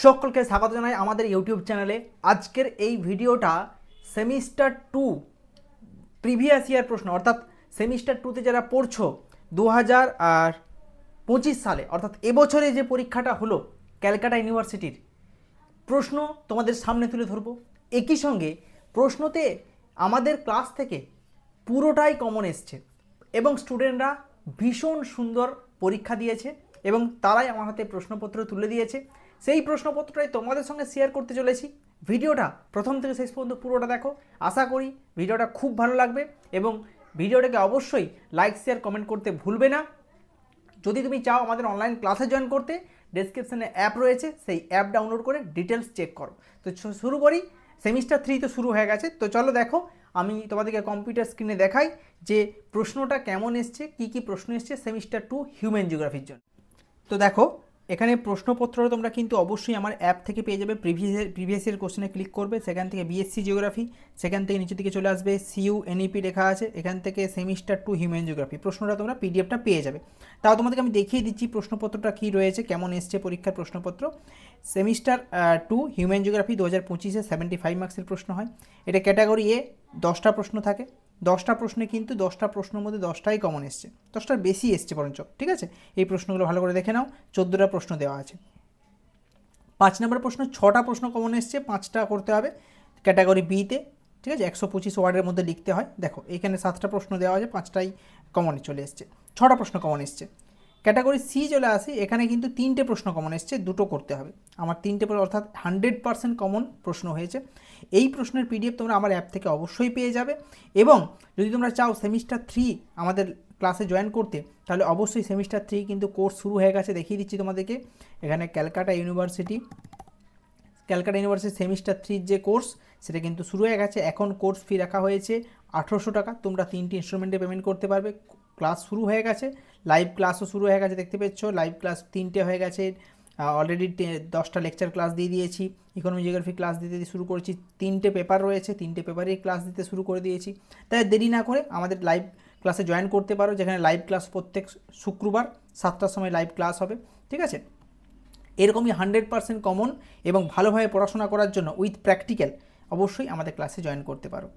সকলকে স্বাগত জানাই আমাদের ইউটিউব চ্যানেলে। আজকের এই ভিডিওটা সেমিস্টার 2 প্রিভিয়াস ইয়ার প্রশ্ন, অর্থাৎ সেমিস্টার 2তে যারা পড়ছো 2025 সালে, অর্থাৎ এবছরে যে পরীক্ষাটা হলো ক্যালকাটা ইউনিভার্সিটির প্রশ্ন তোমাদের সামনে তুলে ধরবো। একই সঙ্গে প্রশ্নতে আমাদের ক্লাস থেকে পুরোটাই কমন এসছে এবং স্টুডেন্টরা ভীষণ সুন্দর পরীক্ষা দিয়েছে এবং তারাই আমার হাতে প্রশ্নপত্র তুলে দিয়েছে। সেই প্রশ্নপত্রটাই তোমাদের সঙ্গে শেয়ার করতে চলেছি। ভিডিওটা প্রথম থেকে শেষ পর্যন্ত পুরোটা দেখো, আশা করি ভিডিওটা খুব ভালো লাগবে এবং ভিডিওটাকে অবশ্যই লাইক শেয়ার কমেন্ট করতে ভুলবে না। যদি তুমি চাও আমাদের অনলাইন ক্লাসে জয়েন করতে, ডেসক্রিপশনে অ্যাপ রয়েছে, সেই অ্যাপ ডাউনলোড করে ডিটেলস চেক করো। তো শুরু করি। সেমিস্টার 3 তো শুরু হয়ে গেছে, তো চলো দেখো আমি তোমাদেরকে কম্পিউটার স্ক্রিনে দেখাই যে প্রশ্নটা কেমন এসছে, কি প্রশ্ন এসছে সেমিস্টার 2 হিউম্যান জিওগ্রাফির জন্য। তো দেখো এখানে প্রশ্নপত্র তোমরা কিন্তু অবশ্যই আমার অ্যাপ থেকে পেয়ে যাবে। প্রিভিয়াস ইয়ার কোশ্চেনে ক্লিক করবে, সেখান থেকে বিএসসি জিওগ্রাফি, সেখান থেকে নিচের দিকে চলে আসবে CUNEP লেখা আছে, এখান থেকে সেমিস্টার 2 হিউম্যান জিওগ্রাফি প্রশ্নটা তোমরা পিডিএফটা পেয়ে যাবে। তাও তোমাদেরকে আমি দেখিয়ে দিচ্ছি প্রশ্নপত্রটা কী রয়েছে, কেমন এসছে পরীক্ষার প্রশ্নপত্র। সেমিস্টার 2 হিউম্যান জিওগ্রাফি 2025-এ 75 মার্কসের প্রশ্ন হয়। এটা ক্যাটাগরি এ 10টা প্রশ্ন থাকে। 10টা প্রশ্নে কিন্তু 10টা প্রশ্নের মধ্যে 10টাই কমন এসছে, 10টার বেশি এসছে বরঞ্চ, ঠিক আছে। এই প্রশ্নগুলো ভালো করে দেখে নাও। 14টা প্রশ্ন দেওয়া আছে। 5 নম্বর প্রশ্ন 6টা প্রশ্ন কমন এসছে, 5টা করতে হবে ক্যাটাগরি বিতে, ঠিক আছে। 125 ওয়ার্ডের মধ্যে লিখতে হয়। দেখো এখানে 7টা প্রশ্ন দেওয়া আছে, 5টাই কমনে চলে এসছে, 6টা প্রশ্ন কমন এসছে। ক্যাটাগরি সি চলে আসি, এখানে কিন্তু 3টে প্রশ্ন কমন এসছে, 2টো করতে হবে। আমার 3টে অর্থাৎ 100% কমন প্রশ্ন হয়েছে। এই প্রশ্নের পিডিএফ তোমরা আমার অ্যাপ থেকে অবশ্যই পেয়ে যাবে এবং যদি তোমরা চাও সেমিস্টার 3 আমাদের ক্লাসে জয়েন করতে, তাহলে অবশ্যই সেমিস্টার 3 কিন্তু কোর্স শুরু হয়ে গেছে। দেখিয়ে দিচ্ছি তোমাদেরকে, এখানে ক্যালকাটা ইউনিভার্সিটি সেমিস্টার 3 যে কোর্স সেটা কিন্তু শুরু হয়ে গেছে। এখন কোর্স ফি রাখা হয়েছে 1800 টাকা। তোমরা 3টি ইনস্টলমেন্টে পেমেন্ট করতে পারবে। ক্লাস শুরু হয়ে গেছে, লাইভ ক্লাসও শুরু হয়ে গেছে, দেখতে পেয়েছো লাইভ ক্লাস 3টে হয়ে গেছে। অলরেডি 10টা লেকচার ক্লাস দিয়ে দিয়েছি। ইকোনমি জিওগ্রাফি ক্লাস দিতে শুরু করেছি। 3টে পেপার রয়েছে, 3টে পেপারেই ক্লাস দিতে শুরু করে দিয়েছি। তাই দেরি না করে আমাদের লাইভ ক্লাসে জয়েন করতে পারো, যেখানে লাইভ ক্লাস প্রত্যেক শুক্রবার 7টার সময় লাইভ ক্লাস হবে, ঠিক আছে। এরকমই 100% কমন এবং ভালোভাবে পড়াশোনা করার জন্য উইথ প্র্যাকটিক্যাল অবশ্যই আমাদের ক্লাসে জয়েন করতে পারো।